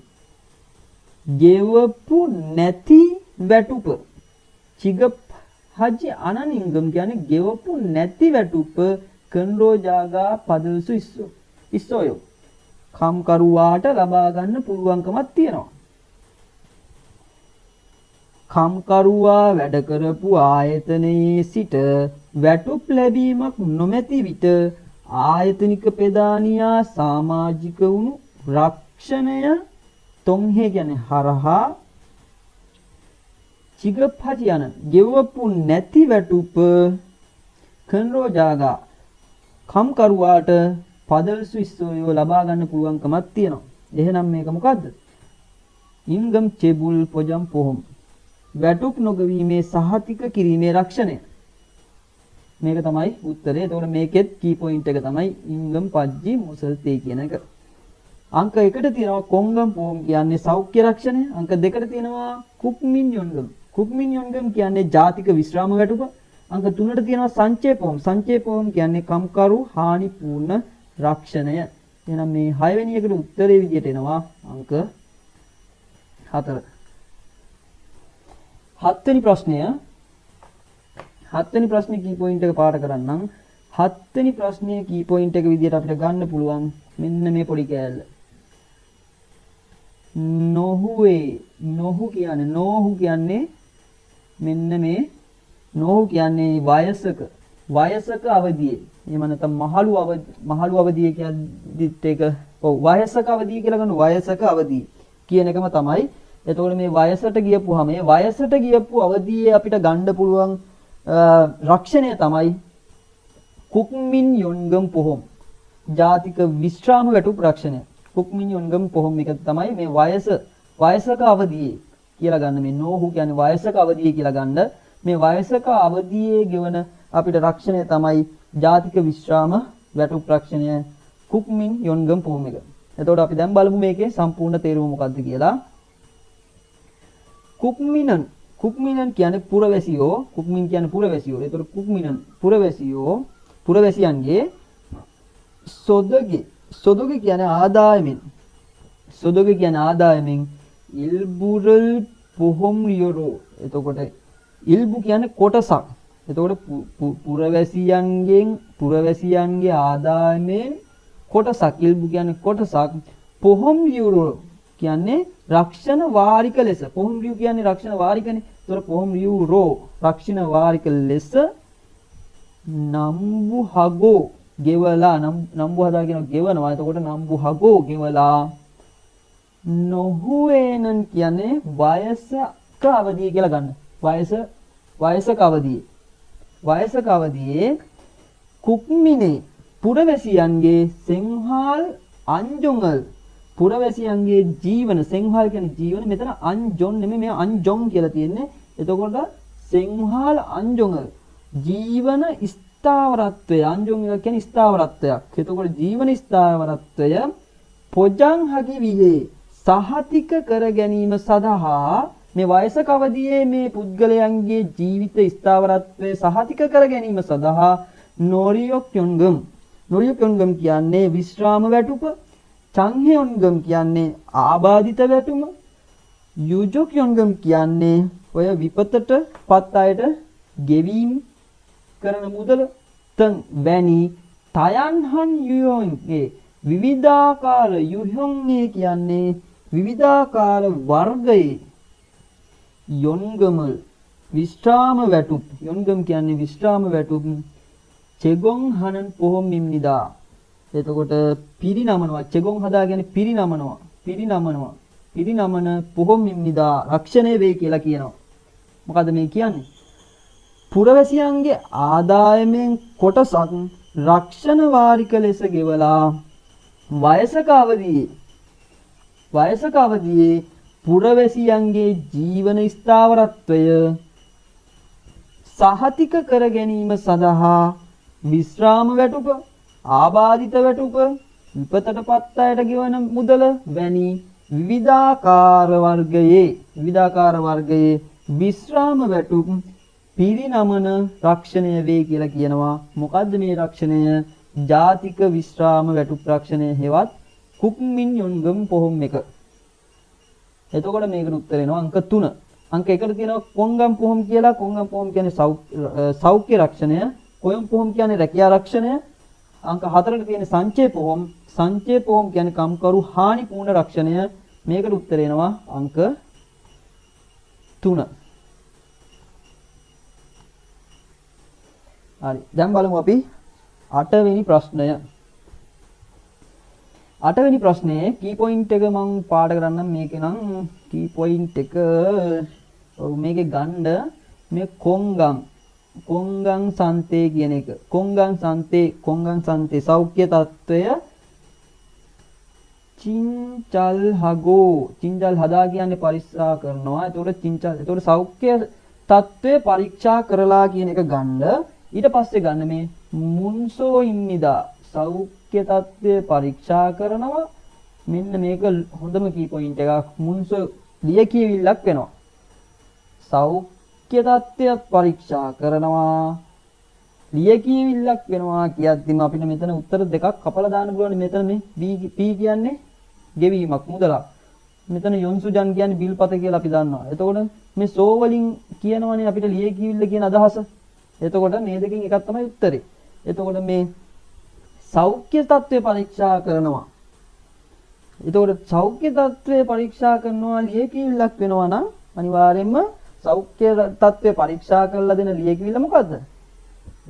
ගෙවපු නැති වැටුප චිගපජි අනනිංගම් කියන්නේ ගෙවපු නැති වැටුප කන්රෝජාගා පදල්සු ඉස්සෝයෝ කම්කරුවාට ලබා ගන්න පුළුවන්කමක් තියෙනවා. කම්කරුවා වැඩ කරපු ආයතනයේ සිට වැටුප් ලැබීමක් නොමැති විට ආයතනික ප්‍රධානියා සමාජික වුණු රක්ෂණය තොන්හේ කියන්නේ හරහා චිගපජියන ගෙවපු නැති වැටුප කන්රෝජාගා කම්කරුවාට පදල්සු ඉස්සෝයෝ ලබා ගන්න පුළුවන්කමක් තියෙනවා. එහෙනම් මේක මොකද්ද? ඉංගම් චෙබුල් පොජම් පොහොම් වැටුප් නොගවීමේ සහතික කිරීමේ රක්ෂණය. මේක තමයි උත්තරේ. එතකොට මේකෙත් කී පොයින්ට් එක තමයි ඉංගම් පජ්ජි මොසල්තේ කියන එක. අංක 1ට තියෙනවා කොංගම් පොහොම් කියන්නේ සෞඛ්‍ය රක්ෂණය. අංක 2ට තියෙනවා කුක්මින් යොන්ගම්. කුක්මින් යොන්ගම් කියන්නේ ජාතික විශ්‍රාම වැටුප. අංක 3ට තියෙනවා සංචේ පොහොම්. සංචේ පොහොම් කියන්නේ කම්කරු හානි පූර්ණ රක්ෂණය. එහෙනම් මේ 6 වෙනි එකට උත්තරේ විදියට එනවා අංක 4. 7 වෙනි ප්‍රශ්නය. 7 වෙනි ප්‍රශ්නේ කී පොයින්ට් එක පාඩ කරන්නම්. 7 වෙනි ප්‍රශ්නයේ කී පොයින්ට් එක විදියට අපිට ගන්න පුළුවන් මෙන්න මේ පොඩි කෑල්ල. නොහු කියන්නේ මෙන්න මේ නොහු කියන්නේ වයසක අවදියේ. එහෙම නැත්නම් මහලු අවදියේ කියද්දිත් ඒක ඔව් වයසක අවදිය කියලා ගන්න වයසක අවදිය කියන එකම තමයි. එතකොට මේ වයසට ගියපුවාම මේ වයසට ගියපු අවදියේ අපිට ගන්න පුළුවන් රක්ෂණය තමයි කුක්මින් යොන්ගම් පොහොම්. ජාතික විශ්‍රාම වැටුප් රක්ෂණය. කුක්මින් යොන්ගම් පොහොම් එක තමයි මේ වයසක අවදියේ කියලා ගන්න. මේ නොහු කියන්නේ වයසක අවදියේ කියලා ගන්න. මේ වයසක අවදියේ ගෙවන අපිට රක්ෂණය තමයි ජාතික විශ්‍රාම වැටුප් රක්ෂණය කුක්මින් යොන්ගම් පොහොම එක. එතකොට අපි දැන් බලමු මේකේ සම්පූර්ණ තේරුම මොකක්ද කියලා. කුක්මිනන් කියන්නේ පුරවැසියෝ. කුක්මින් කියන්නේ පුරවැසියෝ. එතකොට කුක්මිනන් පුරවැසියන්ගේ සොදොගේ කියන්නේ ආදායමෙන් ඉල්බුරල් පොහොම් රියරෝ. එතකොට ඉල්බු කියන්නේ කොටසක්. එතකොට පුරවැසියන්ගේ ආදායමෙන් කොටසක්. ඉල්බු කියන්නේ කොටසක්. පොහොම් රියරෝ කියන්නේ රක්ෂණ වාරික ලෙස. පොහොම් රියු කියන්නේ රක්ෂණ වාරිකනේ. එතකොට පොහොම් රියරෝ රක්ෂණ වාරික ලෙස නම්බු හගෝ ගෙවලා නම්බු හදා කියන ගෙවනවා. එතකොට නම්බු හගෝ ගෙවලා නොහුවේනන් කියන්නේ වයසක අවදිය කියලා ගන්න. වයසක අවදියේ කුක්මිනේ පුරවැසියන්ගේ සෙන්හාල් අංජොංගල් පුරවැසියන්ගේ ජීවන සෙන්හාල් කියන්නේ ජීවන. මෙතන අංජොන් නෙමෙයි මේ අංජොන් කියලා තියෙන්නේ. එතකොට සිංහල අංජොංග ජීවන ස්ථාවරත්වය අංජොංග කියන්නේ ස්ථාවරත්වයක්. එතකොට ජීවන ස්ථාවරත්වය පොජං හගි වියේ සහතික කර ගැනීම සඳහා මේ වයසක අවදියේ මේ පුද්ගලයන්ගේ ජීවිත ස්ථාවරත්වය සහතික කර ගැනීම සඳහා නොරියොක්යොන්ගම් කියන්නේ විශ්‍රාම වැටුප, චංහෙයොන්ගම් කියන්නේ ආබාධිත වැටුම, යුජොක්යොන්ගම් කියන්නේ ඔය විපතට පත් අයට ගෙවීම කරන මුදල තන් වැනි තයන්හන් යුයොන්ගේ විවිධාකාර යුහොන්ගේ කියන්නේ විවිධාකාර වර්ගයේ යොන්ගමල් විශ්‍රාම වැටුප් යොන්ගම් කියන්නේ විශ්‍රාම වැටුප් චෙගොන් හනන් පොහොම් මිම්නිදා. එතකොට පිරිනමනවා චෙගොන් හදා කියන්නේ පිරිනමන පොහොම් මිම්නිදා රක්ෂණය වේ කියලා කියනවා. මොකද මේ කියන්නේ? පුරවැසියන්ගේ ආදායමෙන් කොටසක් රක්ෂණ වාරික ලෙස ගෙවලා වයසක අවදියේ පුරවැසියන්ගේ ජීවන ස්ථාවරත්වය සහතික කර ගැනීම සඳහා විශ්‍රාම වැටුප, ආබාධිත වැටුප, විපතට පත් අයට ගෙවන මුදල වැනි විවිධාකාර වර්ගයේ විශ්‍රාම වැටුප් පිරිනමන රක්ෂණය වේ කියලා කියනවා. මොකද්ද මේ රක්ෂණය? ජාතික විශ්‍රාම වැටුප් රක්ෂණය හෙවත් කුක්මින් යොන්ගම් පොහොම් එක. එතකොට මේකට උත්තර එනවා අංක 3. අංක 1ට තියෙනවා කොංගම් පොහොම් කියලා. කොංගම් පොහොම කියන්නේ සෞඛ්‍ය රක්ෂණය. කොයම් පොහොම කියන්නේ රැකියා රක්ෂණය. අංක 4ට තියෙන සංචේ පොහොම. සංචේ පොහොම කියන්නේ කම්කරු හානි පූර්ණ රක්ෂණය. මේකට උත්තර එනවා අංක 3. හරි. දැන් බලමු අපි 8 වෙනි ප්‍රශ්නය. 8 වෙනි ප්‍රශ්නේ කී පොයින්ට් එක මම පාඩ කරන්නම්. මේකේ නම් කී පොයින්ට් එක මේකේ ගන්න මේ කොංගං සන්තේ කියන එක. කොංගං සන්තේ සෞඛ්‍ය තත්වය චින්චල් හදා කියන්නේ පරීක්ෂා කරනවා. එතකොට සෞඛ්‍ය තත්වය පරීක්ෂා කරලා කියන එක ගන්න. ඊට පස්සේ ගන්න මේ මුන්සෝ ඉන්නිදා සෞඛ්‍ය තත්ත්වය පරීක්ෂා කරනවා. මෙන්න මේක හොඳම කී පොයින්ට් එකක්. මුන්සෝ ලියකියවිල්ලක් වෙනවා. සෞඛ්‍ය තත්ත්වය පරීක්ෂා කරනවා ලියකියවිල්ලක් වෙනවා කියද්දිම අපිට මෙතන උත්තර දෙකක් කපලා දාන්න පුළුවන්. මෙතන මේ P කියන්නේ ගෙවීමක් මුදලක්. මෙතන යොන්සුජන් කියන්නේ බිල්පත කියලා අපි දන්නවා. එතකොට මේ සෝ වලින් කියනවනේ අපිට ලියකියවිල්ල කියන අදහස. එතකොට මේ දෙකෙන් එකක් තමයි උත්තරේ. එතකොට මේ සෞඛ්‍ය තත්ත්වය පරීක්ෂා කරනවා. එතකොට සෞඛ්‍ය තත්ත්වය පරීක්ෂා කරනවා ලියකියවිල්ලක් වෙනවා නම් අනිවාර්යයෙන්ම සෞඛ්‍ය තත්ත්වය පරීක්ෂා කරලා දෙන ලියකියවිල්ල මොකද්ද?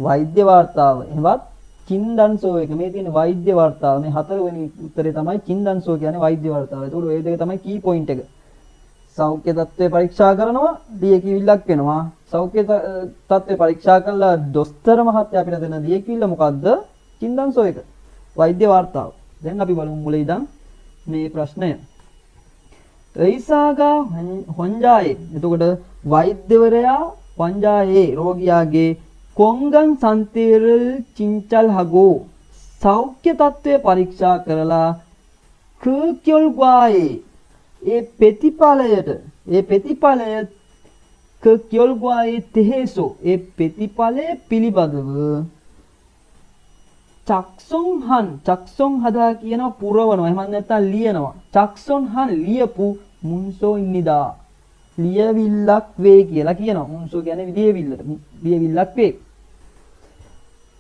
වෛද්‍ය වාර්තාව. එහෙවත් චින්දන්සෝ එක. මේ තියෙන වෛද්‍ය වාර්තාව. මේ 4 වෙනි උත්තරේ තමයි චින්දන්සෝ කියන්නේ වෛද්‍ය වාර්තාව. එතකොට ඔය දෙක තමයි කී පොයින්ට් එක. සෞඛ්‍ය තත්ත්වය පරීක්ෂා කරනවා ලියකියවිල්ලක් වෙනවා. සෞඛ්‍ය තත්ත්වය පරීක්ෂා කළා දොස්තර මහත්තයා අපිට දෙන ලියකියවිල්ල මොකද්ද? චින්දන්සෝ එක. වෛද්‍ය වාර්තාව. දැන් අපි බලමු මුලින් ඉඳන් මේ ප්‍රශ්නය. එයිසාගා හොන්ජායේ. එතකොට වෛද්‍යවරයා වංජායේ රෝගියාගේ කොංගන් සන්තේරල් චින්චල් හගෝ සෞඛ්‍ය තත්ත්වය පරීක්ෂා කරලා කකියල්ගායේ ඒ ප්‍රතිඵලය කකියල්ගායේ තෙහෙසෝ ඒ ප්‍රතිඵලය පිළිබඳව චක්සොන් හදා කියන පුරවනවා. එහෙම නැත්නම් ලියනවා. චක්සොන් හන් ලියපු මුන්සෝ ඉන්නිදා ලියවිල්ලක් වේ කියලා කියනවා. මුන්සෝ කියන්නේ ලියවිල්ලක් වේ.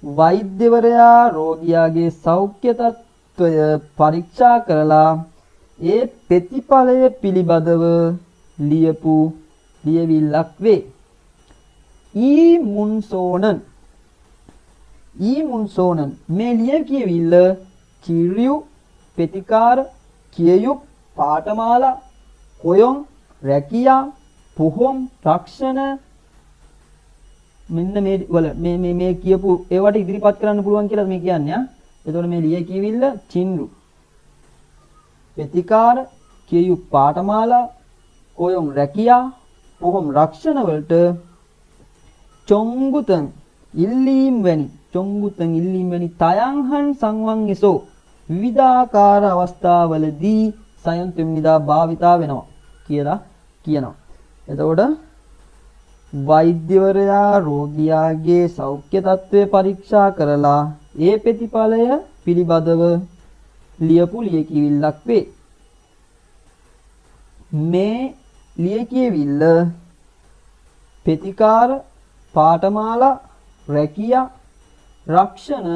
වෛද්‍යවරයා රෝගියාගේ සෞඛ්‍ය තත්ත්වය පරීක්ෂා කරලා ඒ ප්‍රතිඵලය පිළිබඳව ලියපු ලියවිල්ලක් වේ. ඊමුන්සෝනන් මේ ලියකියවිල්ල කිරියු ප්‍රතිකාර කියයුක් පාඨමාලා කොයොන් රැකියා පොහොම් රක්ෂණ මෙන්න මේ වල මේ කියපු ඒවට ඉදිරිපත් කරන්න පුළුවන් කියලා මේ කියන්නේ. එතකොට මේ ලියකියවිල්ල චින්රු ප්‍රතිකාර කියයුක් පාඨමාලා කොයොන් රැකියා පොහොම් රක්ෂණ වලට චොංගුතං ඉල්ලීම් වැනි තයංහන් සංවංගෙසෝ විවිධාකාර අවස්ථාවලදී සයන් තුම්නිදා භාවිතා වෙනවා කියලා කියනවා. එතකොට වෛද්‍යවරයා රෝගියාගේ සෞඛ්‍ය තත්ත්වය පරීක්ෂා කරලා ඒ ප්‍රතිඵලය පිළිබඳව ලියපු ලියකියවිල්ලක් වේ. මේ ලියකියවිල්ල ප්‍රතිකාර පාඨමාලා රැකියා රක්ෂණ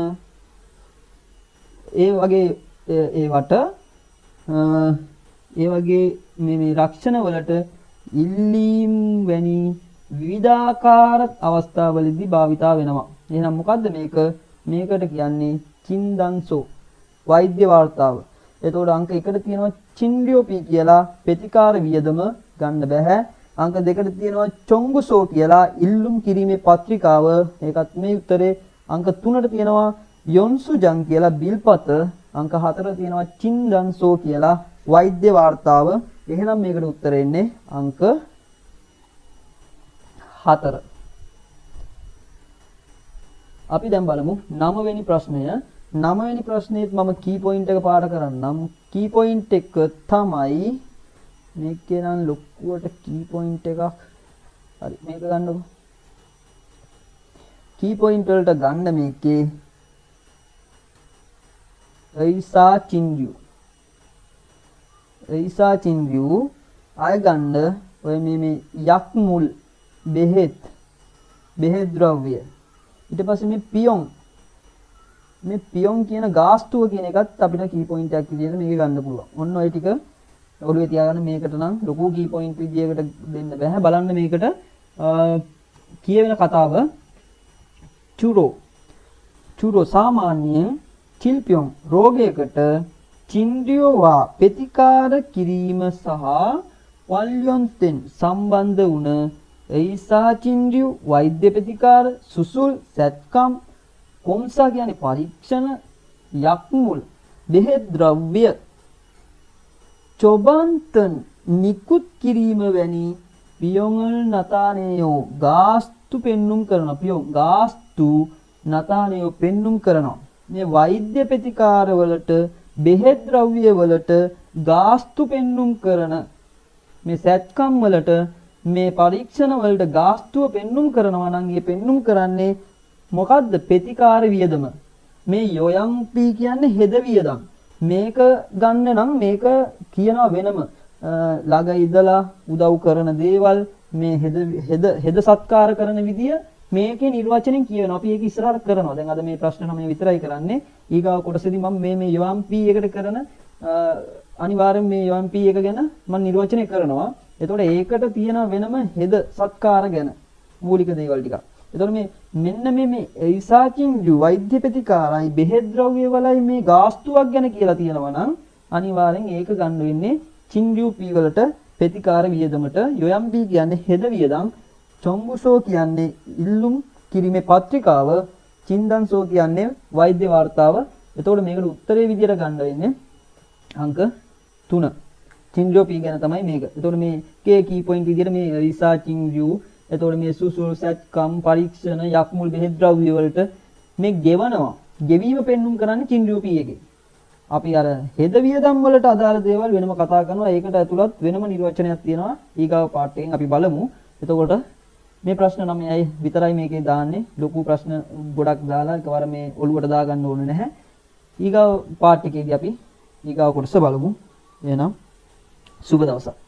ඒ වගේ මේ රක්ෂණ වලට ඉල්ලීම් වැනි විවිධාකාර අවස්ථාවලදී භාවිතා වෙනවා. එහෙනම් මොකද්ද මේක? මේකට කියන්නේ චින්දන්සෝ වෛද්‍ය වාර්තාව. එතකොට අංක 1ට තියෙනවා චින්ඩියෝපී කියලා ප්‍රතිකාර වියදම ගන්න බෑ. අංක 2ට තියෙනවා චොංගුසෝ කියලා ඉල්ලුම් කිරීමේ පත්‍රිකාව. ඒකත් මේ උත්තරේ. අංක 3ට තියෙනවා යොන්සුජන් කියලා බිල්පත. අංක 4ට තියෙනවා චින්දන්සෝ කියලා වෛද්‍ය වාර්තාව. එහෙනම් මේකට උත්තරේ එන්නේ අංක 4. අපි දැන් බලමු 9 වෙනි ප්‍රශ්නය. 9 වෙනි ප්‍රශ්නේත් මම කී පොයින්ට් එක පාඩ කරන්නම්. කී පොයින්ට් එක තමයි මේකේ නම් ලොකුවට කී පොයින්ට් එකක්. හරි මේක ගන්නකො. කී පොයින්ට් වලට ගන්න මේකේ එයිසා චින්දියු ආය ගන්න ඔය මේ යක් මුල් බෙහෙත් ද්‍රව්‍ය. ඊට පස්සේ මේ පියොන් කියන ගාස්තුව කියන එකත් අපිට කී පොයින්ට් එකක් විදිහට මේක ගන්න පුළුවන්. ඔන්න ඔය ටික ඔළුවේ තියාගන්න. මේකට නම් ලොකු කී පොයින්ට් විදියකට දෙන්න බෑ. බලන්න මේකට කියවෙන කතාව චුරෝ සාමාන්‍යයෙන් චිල්පියොන් රෝගයකට චින්ද්‍රියෝවා ප්‍රතිකාර කිරීම සහ වල්යොන්තෙන් සම්බන්ධ වුණ එයිසා චින්ද්‍රියු වෛද්‍ය ප්‍රතිකාර සුසුල් සැත්කම් කොම්සා කියන්නේ පරීක්ෂණ යක්මුල් බෙහෙත් ද්‍රව්‍ය චොබන්තන් නිකුත් කිරීම වැනි පියොන්ල් නතානේයෝ ගාස්තු පෙන්눔 කරන ගාස්තු නතානේයෝ පෙන්눔 කරනවා. මේ වෛද්‍ය ප්‍රතිකාර වලට බෙහෙත් ද්‍රව්‍ය වලට ගාස්තු පෙන්눔 කරන මේ සැත්කම් වලට මේ පරීක්ෂණ වලට ගාස්තුව පෙන්눔 කරනවා නම් ඒ පෙන්눔 කරන්නේ මොකද්ද? ප්‍රතිකාර වියදම. මේ යොයම්පී කියන්නේ හෙද වියදම්. මේක ගන්න නම් මේක කියනවා වෙනම ළඟ ඉඳලා උදව් කරන දේවල් මේ හෙද සත්කාර කරන විදිය මේකේ නිර්වචනයෙන් කියනවා. අපි ඒක ඉස්සරහට කරනවා. දැන් අද මේ ප්‍රශ්න 9 විතරයි කරන්නේ. ඊගාව කොටසේදී මම මේ යොම්පී එකට කරන අනිවාර්යෙන් මේ යොම්පී එක ගැන මම නිර්වචනය කරනවා. එතකොට ඒකට තියෙන වෙනම හෙද සත්කාර ගැන මූලික දේවල් ටිකක්. එතකොට මෙන්න මේ එයිසාකින් වෛද්‍ය ප්‍රතිකාරයි බෙහෙත් ද්‍රව්‍ය වලයි මේ ගාස්තුවක් ගැන කියලා තියෙනවා නම් අනිවාර්යෙන් ඒක ගන්න වෙන්නේ චින්ඩියුපී වලට ප්‍රතිකාර වියදමට. යොයම්පී කියන්නේ හෙද වියදම්. චොංගුසෝ කියන්නේ ඉල්ලුම් කිරීමේ පත්‍රිකාව. චින්දන්සෝ කියන්නේ වෛද්‍ය වාර්තාව. එතකොට මේකට උත්තරේ විදියට ගන්න වෙන්නේ අංක 3. චින්ඩියුපී ගැන තමයි මේක. එතකොට මේ කී පොයින්ට් විදියට මේ රිසර්චින් view එතකොට මේ සුසුල් සැත්කම් පරීක්ෂණ යක්මුල් බෙහෙත් ද්‍රව්‍ය වලට මේ ගෙවනවා. ගෙවීම පෙන්눔 කරන්නේ චින්ඩියුපී එකේ. අපි අර හෙද වියදම් වලට අදාළ දේවල් වෙනම කතා කරනවා. ඒකට ඇතුළත් වෙනම නිර්වචනයක් තියෙනවා. ඊගාව පාඩයෙන් අපි බලමු. එතකොට මේ ප්‍රශ්න 9යි විතරයි මේකේ දාන්නේ. ලොකු ප්‍රශ්න ගොඩක් දාලා එකවර මේ ඔළුවට දාගන්න ඕනේ නැහැ. ඊගාව පාඩ එකේදී අපි ඊගාව කොටස බලමු. එහෙනම් සුබ දවසක්.